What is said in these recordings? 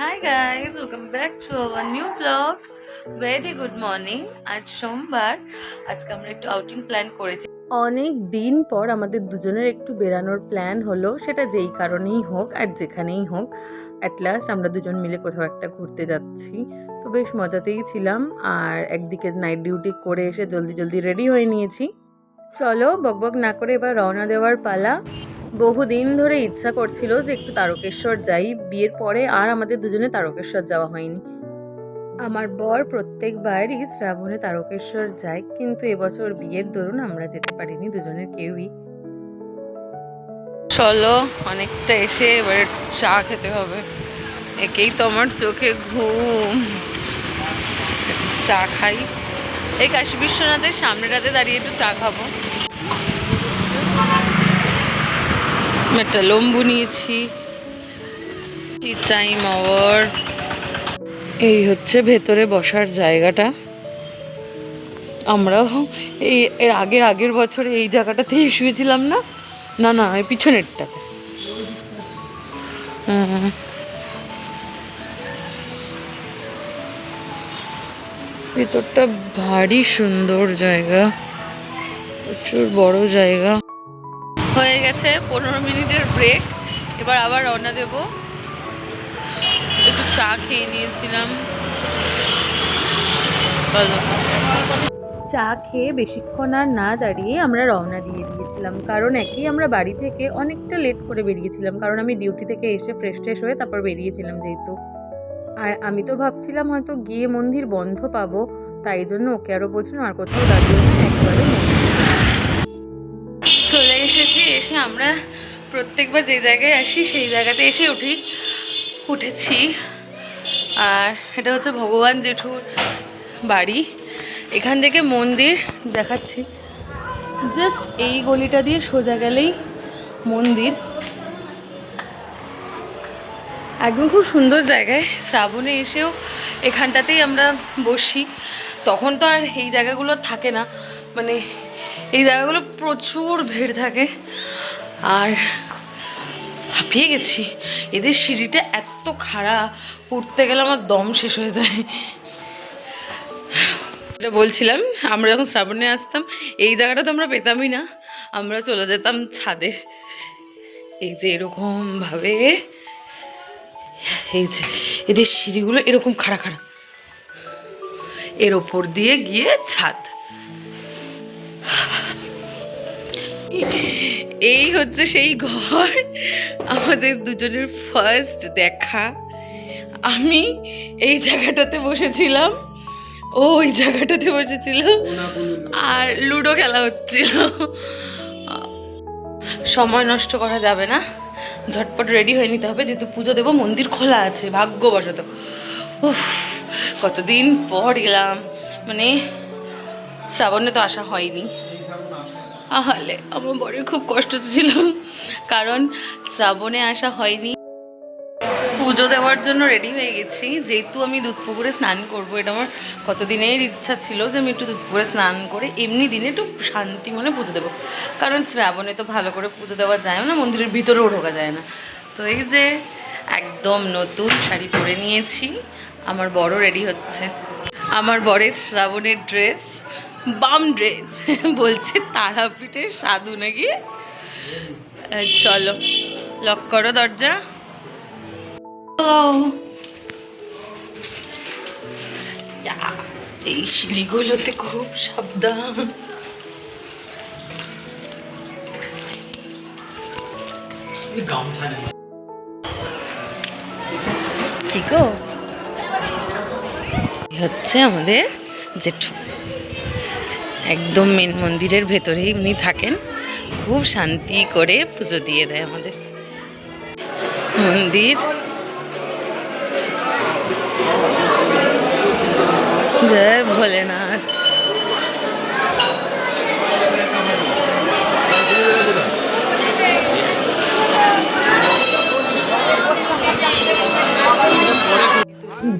Hi guys, welcome back to our new vlog. Very good morning. আজ সোমবার। আজকে আমরা একটু আউটিং প্ল্যান করেছি। অনেক দিন পর আমাদের দুজনের একটু বেরানোর প্ল্যান হলো, সেটা যেই কারণেই হোক আর যেখানেই হোক, অ্যাট লাস্ট আমরা দুজন মিলে কোথাও একটা ঘুরতে যাচ্ছি। তো বেশ মজাতেই ছিলাম, আর একদিকে নাইট ডিউটি করে এসে জলদি জলদি রেডি হয়ে নিয়েছি। চলো বকবক না করে এবার রওনা দেওয়ার পালা। বহুদিন ধরে ইচ্ছা করছিল যে একটু তারকেশ্বর যাই। বিয়ের পরে আর আমাদের দুজনে তারকেশ্বর যাওয়া হয়নি। আমার বর প্রত্যেকবারই শ্রাবণে তারকেশ্বর যায়, কিন্তু এবছর বিয়ের দরুন আমরা যেতে পারিনি দুজনের কেউই। চলো, অনেকটা এসে এবার চা খেতে হবে। একেই তো আমার চোখে ঘুম। চা খাই, এই কাশী বিশ্বনাথের সামনেটাতে দাঁড়িয়ে একটু চা খাবো। একটা লম্বু নিয়েছি। Time over. এই হচ্ছে ভেতরে বসার জায়গাটা। আমরাও এর আগের বছরে এই জায়গাটাতেই শুয়েছিলাম না। না না, এই পিছনেরটাতে। ভেতরটা ভারী সুন্দর জায়গা, প্রচুর বড় জায়গা। হয়ে গেছে 15 মিনিটের ব্রেক, এবার আবার রওনা দেব। একটু চা খেয়ে নিয়েছিলাম। চলো, চা খেয়ে বেশিক্ষণ আর না দাঁড়িয়ে আমরা রওনা দিয়ে দিয়েছিলাম, কারণ একই আমরা বাড়ি থেকে অনেকটা লেট করে বেরিয়েছিলাম, কারণ আমি ডিউটি থেকে এসে ফ্রেশ হয়ে তারপর বেরিয়েছিলাম যেহেতু। আর আমি তো ভাবছিলাম হয়তো গিয়ে মন্দির বন্ধ পাবো, তাই জন্য ওকে আরও বলছিলাম আর কোথাও দাঁড়িয়ে একবারে চলে এসেছি। এসে আমরা প্রত্যেকবার যে জায়গায় আসি সেই জায়গাতে এসে উঠেছি। আর এটা হচ্ছে ভগবান জেঠুর বাড়ি। এখান থেকে মন্দির দেখাচ্ছি, জাস্ট এই গলিটা দিয়ে সোজা গেলেই মন্দির। একদম খুব সুন্দর জায়গায়। শ্রাবণে এসেও এখানটাতেই আমরা বসি। তখন তো আর এই জায়গাগুলো থাকে না, মানে এই জায়গাগুলো প্রচুর ভিড় থাকে। আর হাঁপিয়ে গেছি, এদের সিঁড়িটা এত খাড়া, উঠতে গেলে আমার দম শেষ হয়ে যায়। এটা বলছিলাম, আমরা যখন শ্রাবণে আসতাম এই জায়গাটা তো আমরা পেতামই না, আমরা চলে যেতাম ছাদে। এই যে এরকমভাবে, এই যে এদের সিঁড়িগুলো এরকম খাড়া খাড়া, এর ওপর দিয়ে গিয়ে ছাদ। এই হচ্ছে সেই ঘর, আমাদের দুজনের ফার্স্ট দেখা। আমি এই জায়গাটাতে বসেছিলাম, ও ওই জায়গাটাতে বসেছিল, আর লুডো খেলা হচ্ছিল। সময় নষ্ট করা যাবে না, ঝটপট রেডি হয়ে নিতে হবে, যেহেতু পুজো দেবো। মন্দির খোলা আছে ভাগ্যবশত। উফ, কতদিন পর এলাম, মানে শ্রাবণে তো আসা হয়নি। তাহলে আমার বরের খুব কষ্ট ছিল, কারণ শ্রাবণে আসা হয়নি। পুজো দেওয়ার জন্য রেডি হয়ে গেছি, যেহেতু আমি দুধপুকুরে স্নান করবো। এটা আমার কতদিনের ইচ্ছা ছিল যে আমি একটু দুধপুকুরে স্নান করে এমনি দিনে একটু শান্তি মনে পুজো দেবো, কারণ শ্রাবণে তো ভালো করে পুজো দেওয়া যায় না, মন্দিরের ভিতরেও ঢোকা যায় না। তো এই যে একদম নতুন শাড়ি পরে নিয়েছি, আমার বড় রেডি হচ্ছে। আমার বরের শ্রাবণের ড্রেস, বাম ড্রেস, বলছে তারাপীঠের সাধু নাকি। চলো, লক করো দরজা। এই সিঁড়িগুলোতে খুব সাবধান। কি গো, হচ্ছে আমাদের জেঠু, একদম মেন মন্দিরের ভেতরেই উনি থাকেন, খুব শান্তি করে পুজো দিয়ে দেয় আমাদের। মন্দির জয় ভোলেনাথ।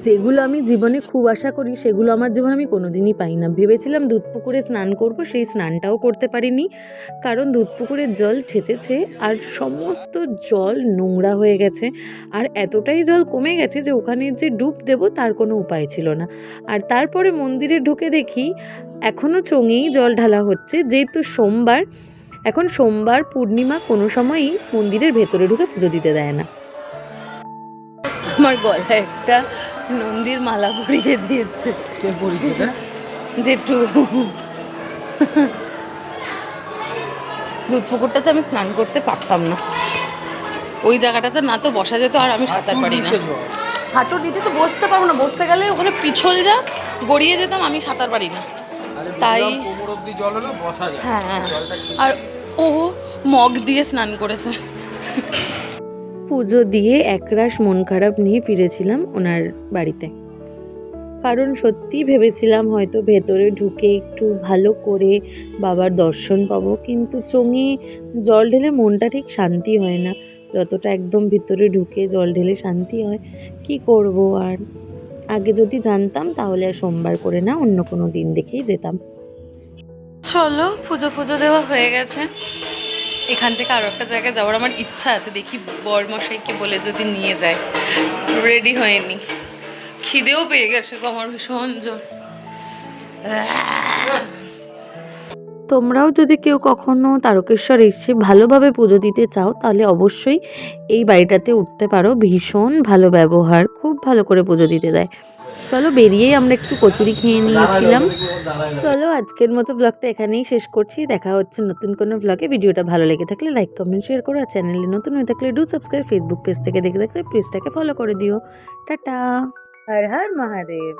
যেগুলো আমি জীবনে খুব আশা করি সেগুলো আমার জীবনে আমি কোনোদিনই পাই না। ভেবেছিলাম দুধ পুকুরে স্নান করব, সেই স্নানটাও করতে পারিনি, কারণ দুধ পুকুরের জল ছেঁচেছে আর সমস্ত জল নোংরা হয়ে গেছে। আর এতটাই জল কমে গেছে যে ওখানে যে ডুব দেবো তার কোনো উপায় ছিল না। আর তারপরে মন্দিরে ঢুকে দেখি এখনও চোঙেই জল ঢালা হচ্ছে, যেহেতু সোমবার, এখন সোমবার পূর্ণিমা, কোনো সময়ই মন্দিরের ভেতরে ঢুকে পুজো দিতে দেয় না। আমার গলায় একটা নন্দীর মালা পরিয়ে দিয়েছে কে পরিয়ে দেয়? জেঠু। দুধ পুকুরটাতে আমি স্নান করতে পারতাম না, ওই জায়গাটাতে না তো বসা যেত, আর আমি সাঁতার পারি না। হাঁটুর নিচে তো বসতে পারবো না, বসতে গেলে ওখানে পিছল যা গড়িয়ে যেতাম, আমি সাঁতার পারি না। তাই হ্যাঁ, আর ও মগ দিয়ে স্নান করেছে। পুজো দিয়ে একরাশ মন খারাপ নিয়ে ফিরেছিলাম ওনার বাড়িতে, কারণ সত্যি ভেবেছিলাম হয়তো ভেতরে ঢুকে একটু ভালো করে বাবার দর্শন পাবো, কিন্তু চোঙে জল ঢেলে মনটা ঠিক শান্তি হয় না যতটা একদম ভিতরে ঢুকে জল ঢেলে শান্তি হয়। কি করব আর, আগে যদি জানতাম তাহলে আর সোমবার করে না অন্য কোনো দিন দেখেই যেতাম। চলো, পুজো ফুজো দেওয়া হয়ে গেছে, এখান থেকে আরও একটা জায়গায় যাওয়ার আমার ইচ্ছা আছে, দেখি বরমশাইকে বলে যদি নিয়ে যায়। রেডি হয়নি, খিদেও পেয়ে গেছে গো আমার ভীষণ জোর। তোমরাও যদি কেউ কখনো তারকেশ্বর এসে ভালোভাবে পুজো দিতে চাও তাহলে অবশ্যই এই বাড়িটাতে উঠতে পারো। ভীষণ ভালো ব্যবহার, খুব ভালো করে পুজো দিতে দেয়। চলো, বেরিয়েই আমরা একটু কচুরি খেয়ে নিয়েছিলাম। চলো, আজকের মতো ব্লগটা এখানেই শেষ করছি। দেখা হচ্ছে নতুন কোনো ব্লগে। ভিডিওটা ভালো লেগে থাকলে লাইক কমেন্ট শেয়ার করো, আর চ্যানেলে নতুন হয়ে থাকলে ডু সাবস্ক্রাইব। ফেসবুক পেজ থেকে দেখে থাকলে প্লিজটাকে ফলো করে দিও। টাটা, হর হর মহাদেব।